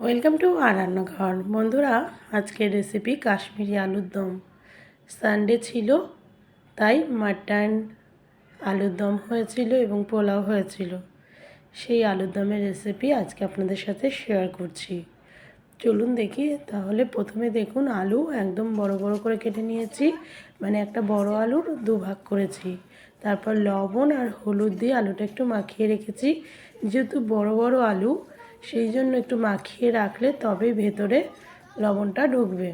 Welcome to আর রান্নাঘর। বন্ধুরা, আজকের রেসিপি কাশ্মীরি আলুর দম। সানডে ছিল, তাই মাটন আলুর দম হয়েছিল এবং পোলাও হয়েছিল। সেই আলুর দমের রেসিপি আজকে আপনাদের সাথে শেয়ার করছি। চলুন দেখি। তাহলে প্রথমে দেখুন, আলু একদম বড় বড় করে কেটে নিয়েছি, মানে একটা বড় আলুর দুভাগ করেছি। তারপর লবণ আর হলুদ দিয়ে আলুটা একটু মাখিয়ে রেখেছি। যেহেতু বড় বড় আলু, সেই জন্য একটু মাখিয়ে রাখলে তবেই ভেতরে লবণটা ঢুকবে।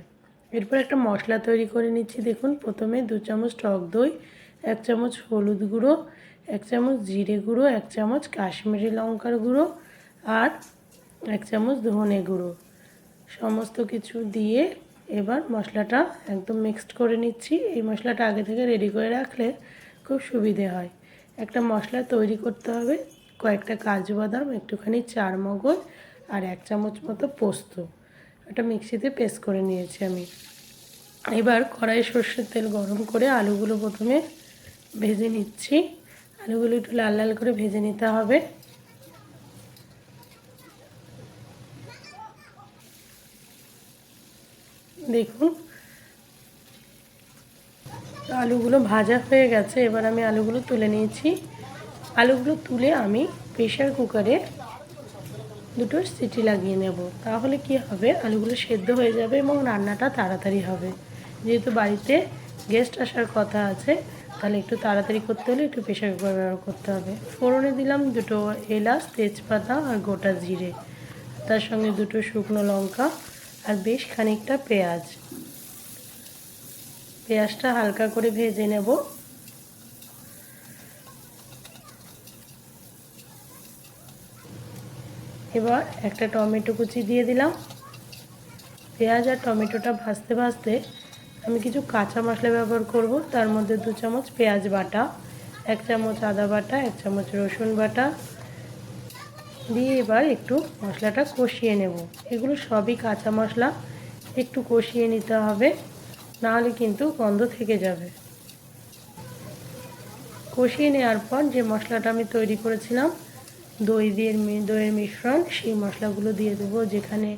এরপর একটা মশলা তৈরি করে নিচ্ছি। দেখুন, প্রথমে 2 চামচ টক দই, 1 চামচ হলুদ গুঁড়ো, 1 চামচ জিরে গুঁড়ো, 1 চামচ কাশ্মীরি লঙ্কার গুঁড়ো আর 1 চামচ ধনে গুঁড়ো, সমস্ত কিছু দিয়ে এবার মশলাটা একদম মিক্সড করে নিচ্ছি। এই মশলাটা আগে থেকে রেডি করে রাখলে খুব সুবিধে হয়। একটা মশলা তৈরি করতে হবে। কয়েকটা কাজু বাদাম, একটুখানি চারমগজ আর 1 চামচ মতো পোস্ত, এটা মিক্সিতে পেস্ট করে নিয়েছি আমি। এবার কড়াইয়ে সর্ষের তেল গরম করে আলুগুলো প্রথমে ভেজে নিচ্ছি। আলুগুলো একটু লাল লাল করে ভেজে নিতে হবে। দেখুন, আলুগুলো ভাজা হয়ে গেছে। এবার আমি আলুগুলো তুলে নিয়েছি। আলুগুলো তুলে আমি প্রেশার কুকারে 2টো সিটি লাগিয়ে নেব। তাহলে কি হবে, আলুগুলো সেদ্ধ হয়ে যাবে এবং রান্নাটা তাড়াতাড়ি হবে। যেহেতু বাড়িতে গেস্ট আসার কথা আছে, তাহলে একটু তাড়াতাড়ি করতে হলে একটু প্রেশার কুকার ব্যবহার করতে হবে। ফোড়নে দিলাম 2টো এলাচ, তেজপাতা আর গোটা জিরে, তার সঙ্গে 2টো শুকনো লঙ্কা আর বেশ খানিকটা পেঁয়াজ। পেঁয়াজটা হালকা করে ভেজে নেব। এবার একটা টমেটো কুচি দিয়ে দিলাম। পেঁয়াজ আর টমেটোটা ভাজতে ভাজতে আমি কিছু কাঁচা মশলা ব্যবহার করব। তার মধ্যে 2 চামচ পেঁয়াজ বাটা, 1 চামচ আদা বাটা, 1 চামচ রসুন বাটা দিয়ে এবার একটু মশলাটা কষিয়ে নেব। এগুলো সবই কাঁচা মশলা, একটু কষিয়ে নিতে হবে, নাহলে কিন্তু গন্ধ থেকে যাবে। কষিয়ে নেওয়ার পর যে মশলাটা আমি তৈরি করেছিলাম দইয়ের মিশ্রণ, সেই মশলাগুলো দিয়ে দেবো। যেখানে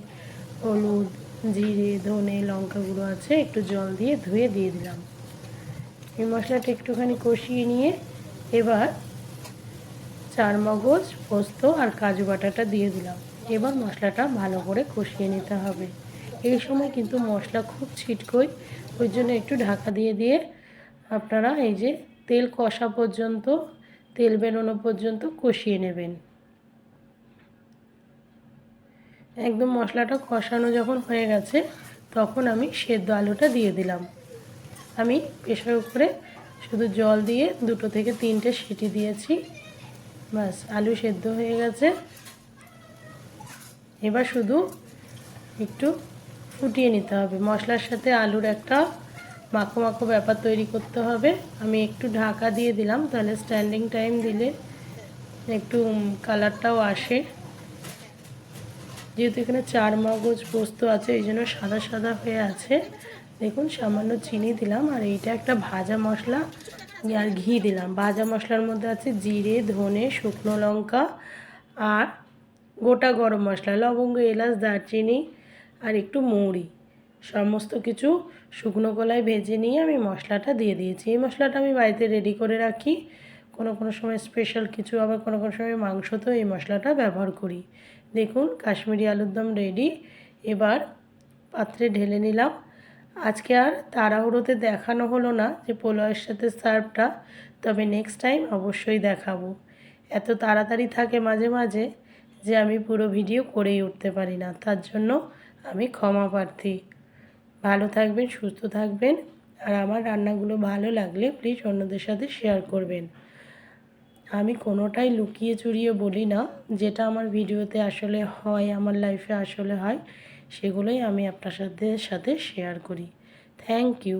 হলুদ, জিরে, ধনে, লঙ্কা গুঁড়ো আছে, একটু জল দিয়ে ধুয়ে দিয়ে দিলাম। এই মশলাটা একটুখানি কষিয়ে নিয়ে এবার চারমগজ, পোস্ত আর কাজু বাটাটা দিয়ে দিলাম। এবার মশলাটা ভালো করে কষিয়ে নিতে হবে। এই সময় কিন্তু মশলা খুব ছিটকোয়, ওই জন্য একটু ঢাকা দিয়ে দিয়ে আপনারা এই যে তেল কষা পর্যন্ত, তেল বেরোনো পর্যন্ত কষিয়ে নেবেন। একদম মশলাটা কষানো যখন হয়ে গেছে, তখন আমি সেদ্ধ আলুটা দিয়ে দিলাম। আমি প্রেসার কুকারে শুধু জল দিয়ে 2 থেকে 3টে সিটি দিয়েছি, ব্যাস আলু সেদ্ধ হয়ে গেছে। এবার শুধু একটু ফুটিয়ে নিতে হবে। মশলার সাথে আলুর একটা মাখো মাখো ব্যাপার তৈরি করতে হবে। আমি একটু ঢাকা দিয়ে দিলাম, তাহলে স্ট্যান্ডিং টাইম দিলে একটু কালারটাও আসে। যেহেতু এখানে চারমগজ পোস্ত আছে, এই জন্য সাদা সাদা হয়ে আছে। দেখুন, সামান্য চিনি দিলাম আর এইটা একটা ভাজা মশলা আর ঘি দিলাম। ভাজা মশলার মধ্যে আছে জিরে, ধনে, শুকনো লঙ্কা আর গোটা গরম মশলা, লবঙ্গ, এলাচ, দারচিনি আর একটু মৌরি, সমস্ত কিছু শুকনো কলায় ভেজে নিয়ে আমি মশলাটা দিয়ে দিয়েছি। এই মশলাটা আমি বাড়িতে রেডি করে রাখি। কোনো কোনো সময় স্পেশাল কিছু, আবার কোনো কোনো সময় মাংসতেও এই মশলাটা ব্যবহার করি। দেখুন, কাশ্মীরি আলুর দম রেডি। এবার পাত্রে ঢেলে নিলাম। আজকে আর তাড়াহুড়োতে দেখানো হলো না যে পোলাওয়ের সাথে সার্ভটা, তবে নেক্সট টাইম অবশ্যই দেখাবো। এত তাড়াতাড়ি থাকে মাঝে মাঝে যে আমি পুরো ভিডিও করেই উঠতে পারি না, তার জন্য আমি ক্ষমা প্রার্থী। ভালো থাকবেন, সুস্থ থাকবেন, আর আমার রান্নাগুলো ভালো লাগলে প্লিজ অন্যদের সাথে শেয়ার করবেন। আমি কোনোটাই লুকিয়ে চুরিয়ে বলি না। যেটা আমার ভিডিওতে আসলে হয়, আমার লাইফে আসলে হয়, সেগুলোই আমি আপনার সাথে শেয়ার করি। Thank you.